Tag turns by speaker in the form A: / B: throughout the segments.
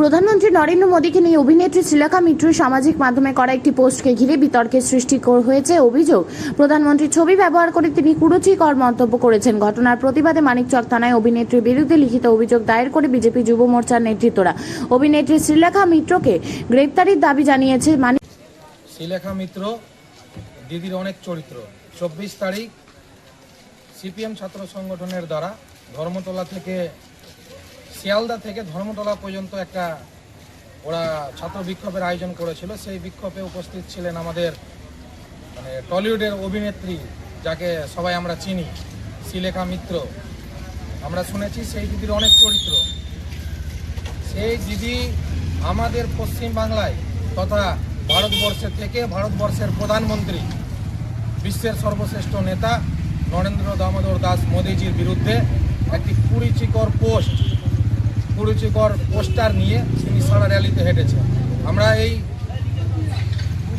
A: প্রধানমন্ত্রী নরেন্দ্র মোদীকে নিয়ে অভিনেত্রী শ্রীলেখা মিত্র সামাজিক মাধ্যমে করা একটি পোস্টকে ঘিরে বিতর্কের সৃষ্টি হয়েছে। অভিযোগ, প্রধানমন্ত্রীর ছবি ব্যবহার করে তিনি কুরুচিকর মন্তব্য করেছেন। ঘটনার প্রতিবাদে মানিকচক থানায় অভিনেত্রীর বিরুদ্ধে লিখিত অভিযোগ দায়ের করে বিজেপি যুব মোর্চার নেতৃত্বরা অভিনেত্রী শ্রীলেখা মিত্রকে গ্রেপ্তারির দাবি জানিয়েছে।
B: শ্রীলেখা মিত্র দিদির অনেক চরিত্র। 24 তারিখ সিপিএম ছাত্র সংগঠনের দ্বারা ধর্মতলা থেকে শিয়ালদা থেকে ধর্মতলা পর্যন্ত একটা ওরা ছাত্র বিক্ষোভের আয়োজন করেছিল। সেই বিক্ষোভে উপস্থিত ছিলেন আমাদের টলিউডের অভিনেত্রী, যাকে সবাই আমরা চিনি, শ্রীলেখা মিত্র। আমরা শুনেছি সেই দিদির অনেক চরিত্র। সেই দিদি আমাদের পশ্চিমবাংলায় তথা ভারতবর্ষের থেকে ভারতবর্ষের প্রধানমন্ত্রী, বিশ্বের সর্বশ্রেষ্ঠ নেতা নরেন্দ্র দামোদর দাস মোদীজির বিরুদ্ধে একটি কুরুচিকর পোস্টার নিয়ে তিনি সারা র্যালিতে হেঁটেছেন। আমরা এই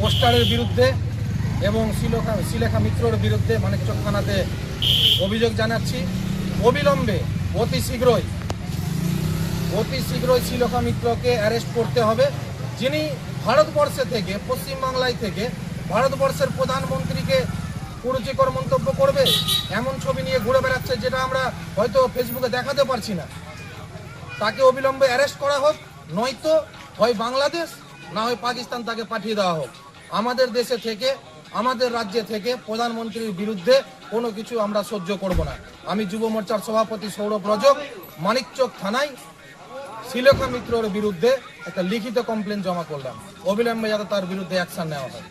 B: পোস্টারের বিরুদ্ধে এবং শ্রীলেখা মিত্রর বিরুদ্ধে মানিকচক থানাতে অভিযোগ জানাচ্ছি। অবিলম্বে অতি শীঘ্রই শ্রীলেখা মিত্রকে অ্যারেস্ট করতে হবে, যিনি ভারতবর্ষে থেকে, পশ্চিমবাংলায় থেকে ভারতবর্ষের প্রধানমন্ত্রীকে কুরুচিকর মন্তব্য করবে এমন ছবি নিয়ে ঘুরে বেড়াচ্ছে, যেটা আমরা হয়তো ফেসবুকে দেখাতে পারছি না। তাকে অবিলম্বে অ্যারেস্ট করা হোক, নয়তো হয় বাংলাদেশ না হয় পাকিস্তান তাকে পাঠিয়ে দেওয়া হোক। আমাদের দেশে থেকে, আমাদের রাজ্যে থেকে প্রধানমন্ত্রীর বিরুদ্ধে কোনো কিছু আমরা সহ্য করব না। আমি যুব মোর্চার সভাপতি সৌরভ রজক মানিকচক থানায় শ্রীলেখা মিত্রর বিরুদ্ধে একটা লিখিত কমপ্লেন জমা করলাম, অবিলম্বে যাতে তার বিরুদ্ধে অ্যাকশন নেওয়া হয়।